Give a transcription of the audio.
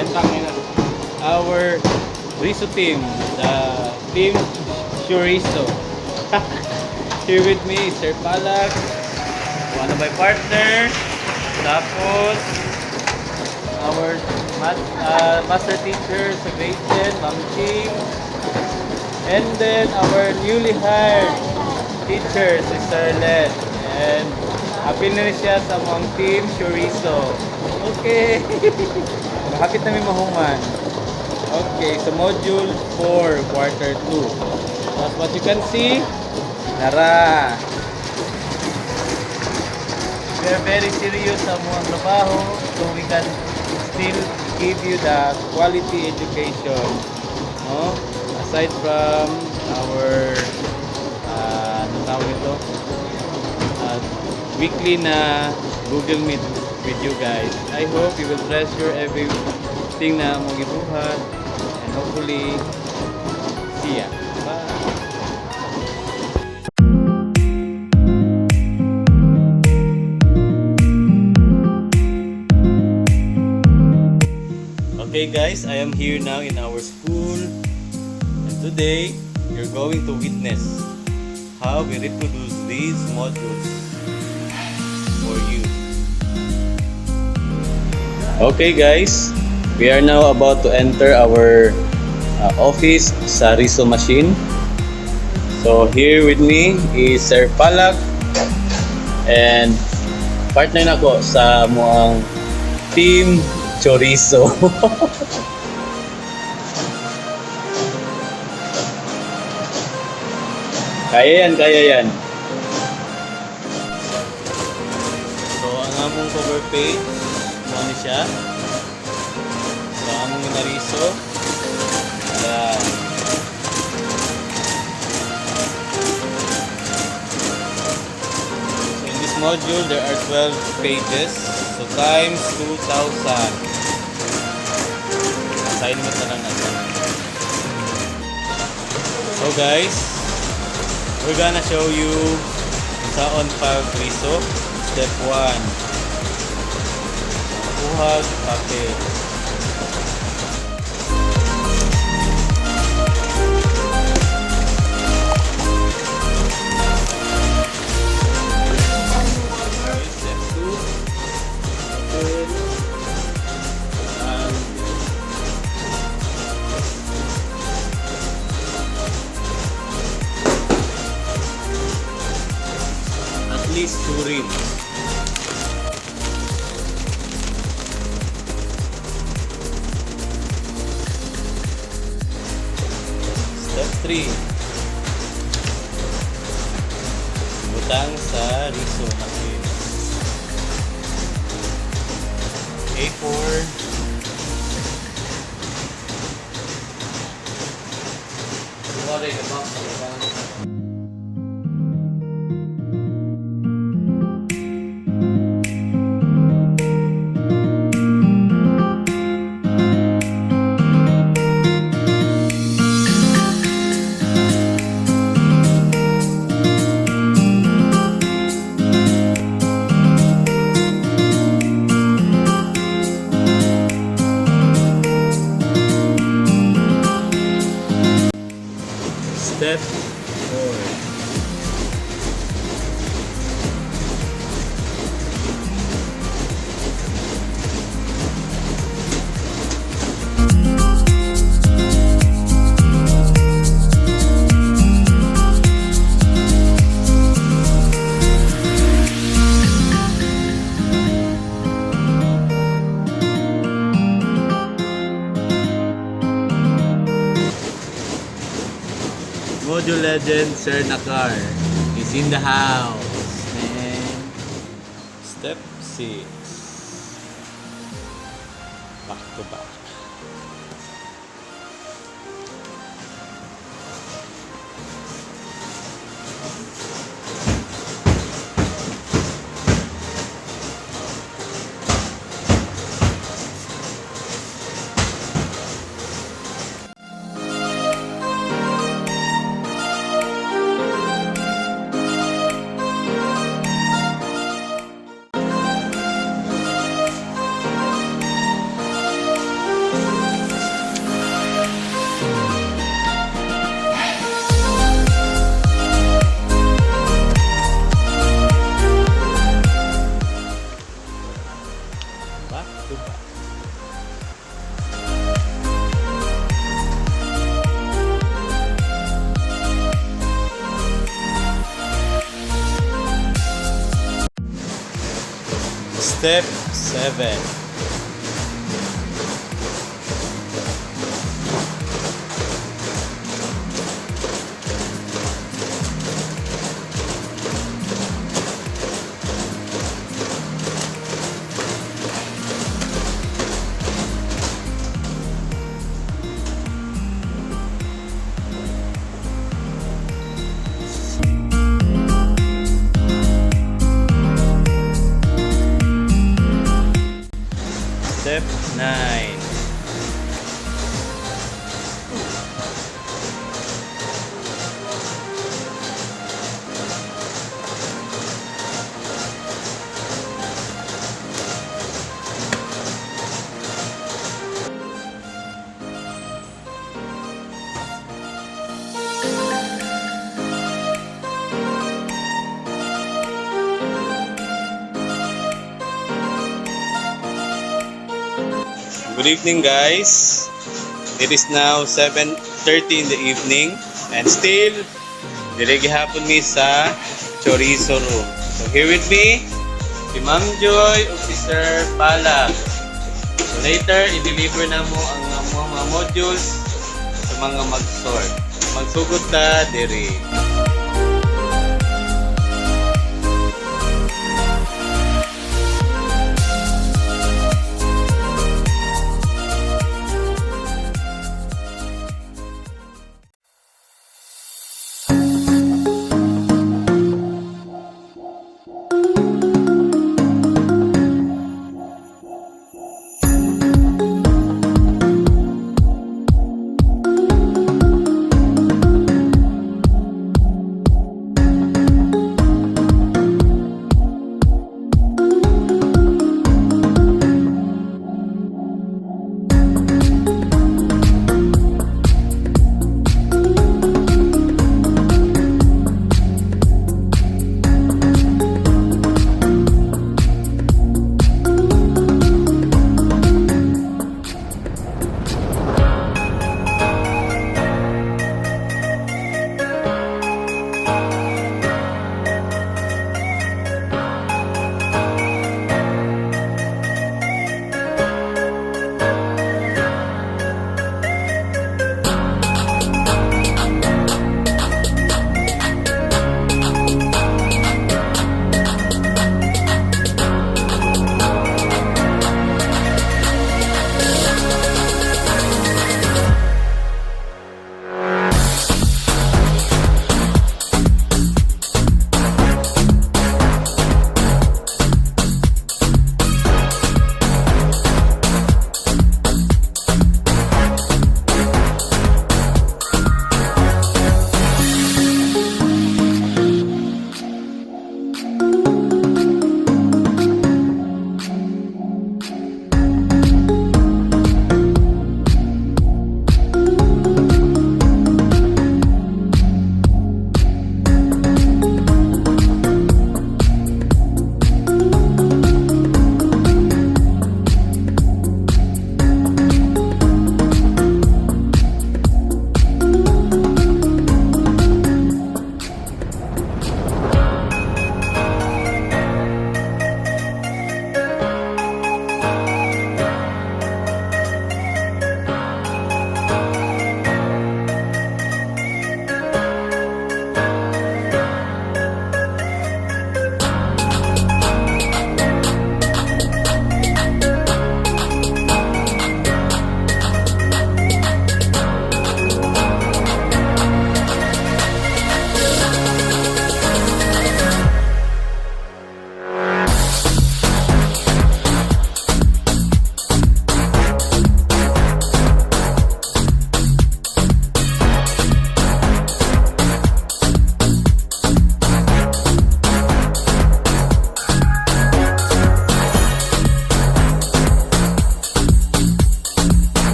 And our Riso team, the team Chorizo. Here with me is Sir Palak, one of my partner. Tapos, our master teacher sa grade 10, Ma'am Ching. And then our newly hired teacher, Sister Len. And happy na rin siya sa mga team Chorizo. Okay. Mahapit namin mahuman. Okay, so module 4, quarter 2. As what you can see, Nara. We are very serious sa mga trabaho, so we can still give you the quality education. No? Aside from our ano tawag ito? Weekly na Google Meet with you guys. I hope you will treasure everything na mong ibuhat, and hopefully see ya. Bye. Okay guys, I am here now in our school, and today you're going to witness how we reproduce these modules for you. Okay guys, we are now about to enter our office sa Riso machine. So here with me is Sir Palak, and partner na ko sa muang team Chorizo. Kaya yan. So, ang among cover page, ano siya? So, among nariso. Ayan. So, in this module, there are 12 pages. So, times 2,000. Assignment na lang natin. So guys, we're gonna show you sa on pag-riso. Step 1. Buhag papel. Step 2. Papel. At least 2 reams. Step 3. Butang sa riso machine. A4. Sorry, the box. Step 4. Module legend Sir Nakar is in the house, man. Step 6. Back to back. Step 7. Step 9. Good evening, guys. It is now 7:30 in the evening and still dili gihapon mi sa chorizo room. So here with me si Ma'am Joy o si Sir Palag. So later i-deliver na mo ang mga modules sa mga mag-sort. Magsugod ta diri.